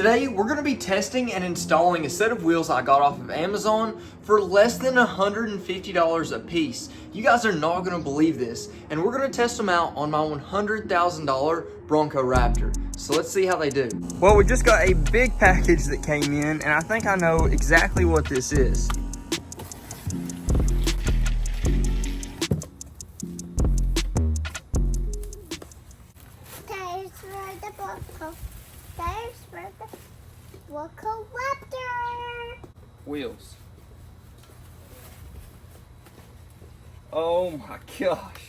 Today, we're going to be testing and installing a set of wheels I got off of Amazon for less than $150 a piece. You guys are not going to believe this, and we're going to test them out on my $100,000 Bronco Raptor. So let's see how they do. Well, we just got a big package that came in, and I think I know exactly what this is. Bronco Raptor Wheels. Oh my gosh.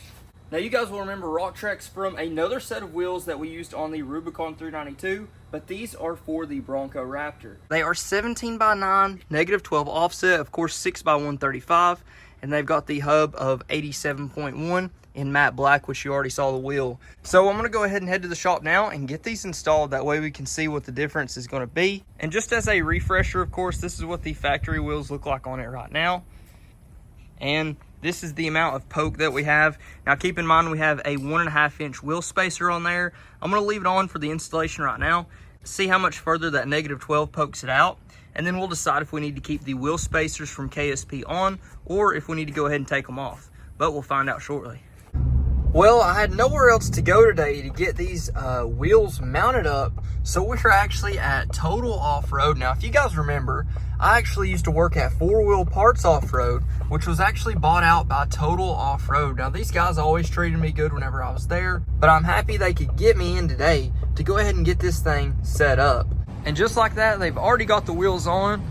Now you guys will remember RockTrix from another set of wheels that we used on the Rubicon 392, but these are for the Bronco Raptor. They are 17x9, -12 offset, of course 6x135, and they've got the hub of 87.1 in matte black, which you already saw the wheel. So I'm gonna go ahead and head to the shop now and get these installed. That way we can see what the difference is gonna be. And just as a refresher, of course, this is what the factory wheels look like on it right now. And this is the amount of poke that we have. Now keep in mind we have a 1.5 inch wheel spacer on there. I'm gonna leave it on for the installation right now, see how much further that -12 pokes it out, and then we'll decide if we need to keep the wheel spacers from KSP on or if we need to go ahead and take them off. But we'll find out shortly. Well, I had nowhere else to go today to get these wheels mounted up, so we're actually at Total Off-Road. Now, if you guys remember, I actually used to work at 4-Wheel Parts Off-Road, which was actually bought out by Total Off-Road. Now, these guys always treated me good whenever I was there, but I'm happy they could get me in today to go ahead and get this thing set up. And just like that, they've already got the wheels on,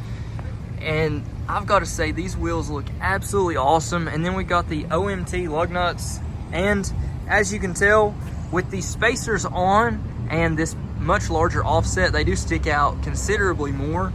and I've got to say, these wheels look absolutely awesome. And then we got the OMT lug nuts. And as you can tell, with the spacers on and this much larger offset, they do stick out considerably more.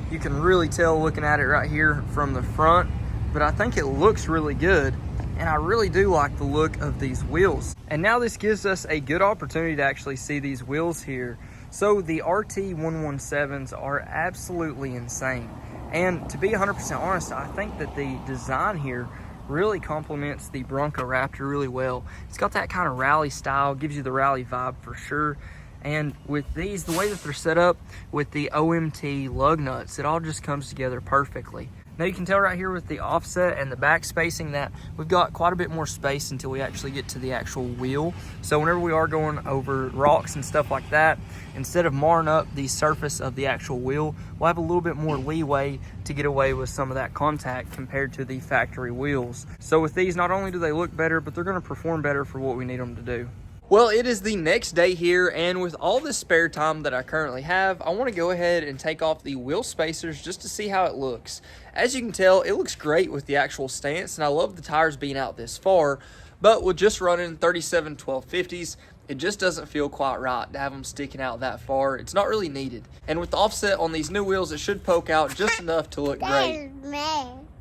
You can really tell looking at it right here from the front, but I think it looks really good. And I really do like the look of these wheels. And now this gives us a good opportunity to actually see these wheels here. So the RT117s are absolutely insane. And to be 100% honest, I think that the design here really complements the Bronco Raptor really well. It's got that kind of rally style, gives you the rally vibe for sure. And with these, the way that they're set up with the OMT lug nuts, it all just comes together perfectly. Now you can tell right here with the offset and the back spacing that we've got quite a bit more space until we actually get to the actual wheel. So whenever we are going over rocks and stuff like that, instead of marring up the surface of the actual wheel, we'll have a little bit more leeway to get away with some of that contact compared to the factory wheels. So with these, not only do they look better, but they're gonna perform better for what we need them to do. Well, it is the next day here, and with all the spare time that I currently have, I want to go ahead and take off the wheel spacers just to see how it looks. As you can tell, it looks great with the actual stance, and I love the tires being out this far, but with just running 37 1250s, it just doesn't feel quite right to have them sticking out that far. It's not really needed. And with the offset on these new wheels, it should poke out just enough to look great.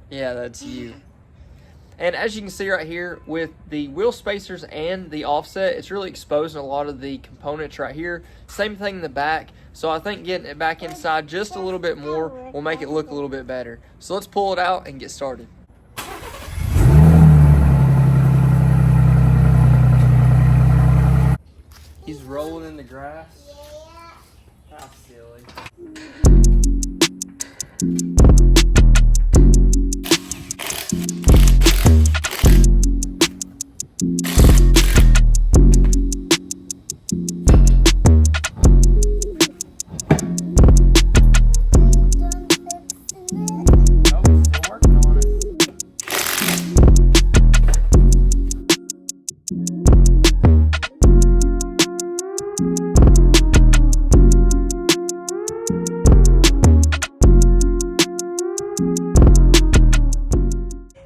Yeah, that's you. And as you can see right here with the wheel spacers and the offset, it's really exposing a lot of the components right here. Same thing in the back. So I think getting it back inside just a little bit more will make it look a little bit better. So let's pull it out and get started. He's rolling in the grass. How silly.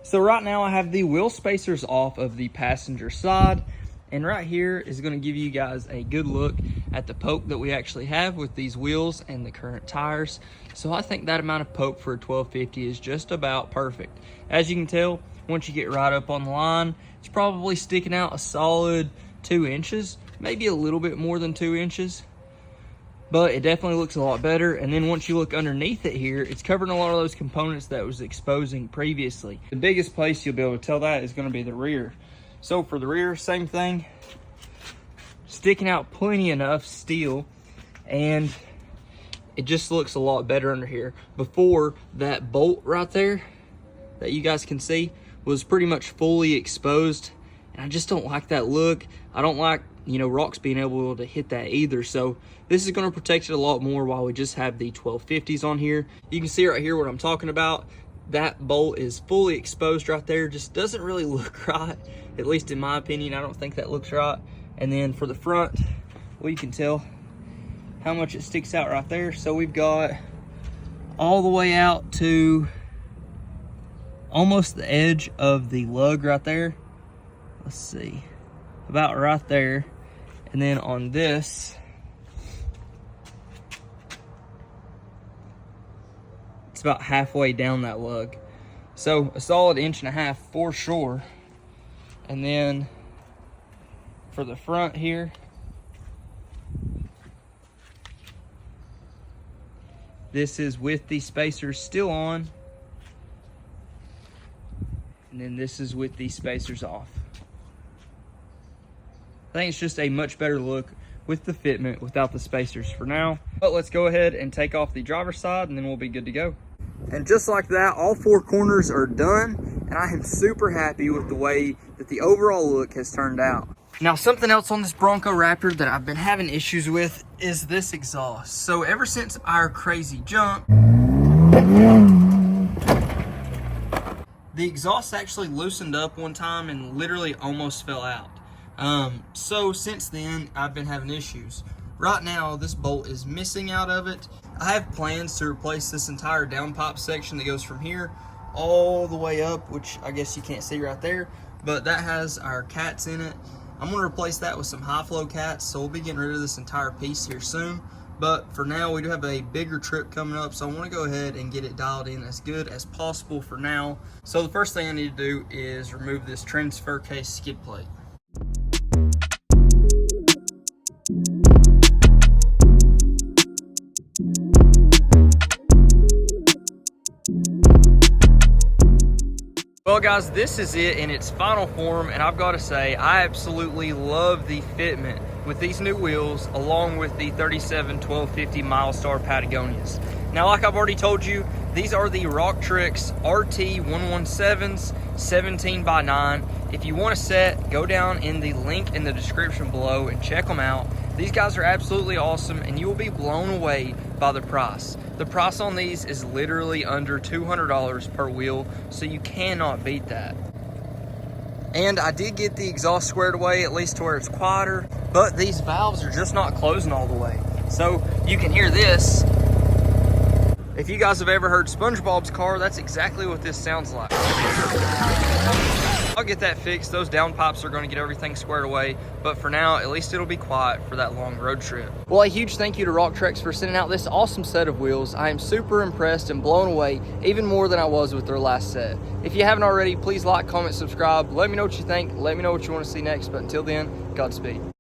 So right now I have the wheel spacers off of the passenger side, and right here is going to give you guys a good look at the poke that we actually have with these wheels and the current tires. So I think that amount of poke for a 1250 is just about perfect. As you can tell, once you get right up on the line, it's probably sticking out a solid 2 inches, maybe a little bit more than 2 inches. But it definitely looks a lot better. And then once you look underneath it here, it's covering a lot of those components that was exposing previously. The biggest place you'll be able to tell that is going to be the rear. So for the rear, same thing, sticking out plenty enough steel, and it just looks a lot better under here. Before, that bolt right there that you guys can see was pretty much fully exposed, and I just don't like that look. I don't like, you know, rocks being able to hit that either. So this is going to protect it a lot more while we just have the 1250s on here. You can see right here what I'm talking about. That bolt is fully exposed right there. Just doesn't really look right, at least in my opinion. I don't think that looks right. And then for the front, well, you can tell how much it sticks out right there. So we've got all the way out to almost the edge of the lug right there. Let's see, about right there. And then on this, it's about halfway down that lug. So a solid 1.5 inches for sure. And then for the front here, this is with the spacers still on. And then this is with the spacers off. I think it's just a much better look with the fitment without the spacers for now. But let's go ahead and take off the driver's side and then we'll be good to go. And just like that, all 4 corners are done, and I am super happy with the way that the overall look has turned out. Now, something else on this Bronco Raptor that I've been having issues with is this exhaust. So ever since our crazy jump, the exhaust actually loosened up one time and literally almost fell out. So since then, I've been having issues. Right now, this bolt is missing out of it. I have plans to replace this entire downpipe section that goes from here all the way up, which I guess you can't see right there, but that has our cats in it. I'm gonna replace that with some high flow cats, so we'll be getting rid of this entire piece here soon. But for now, we do have a bigger trip coming up, so I wanna go ahead and get it dialed in as good as possible for now. So the first thing I need to do is remove this transfer case skid plate. Well guys, this is it in its final form, and I've got to say I absolutely love the fitment with these new wheels along with the 37 1250 Milestar Patagonias. Now, like I've already told you, these are the RockTrix RT117s 17x9. If you want a set, go down in the link in the description below and check them out. These guys are absolutely awesome, and you will be blown away by the price. The price on these is literally under $200 per wheel, so you cannot beat that. And I did get the exhaust squared away, at least to where it's quieter, but these valves are just not closing all the way. So you can hear this. If you guys have ever heard SpongeBob's car, that's exactly what this sounds like. I'll get that fixed. Those downpipes are going to get everything squared away, but for now, at least it'll be quiet for that long road trip. Well, a huge thank you to RockTrix for sending out this awesome set of wheels. I am super impressed and blown away, even more than I was with their last set. If you haven't already, please like, comment, subscribe. Let me know what you think. Let me know what you want to see next, but until then, Godspeed.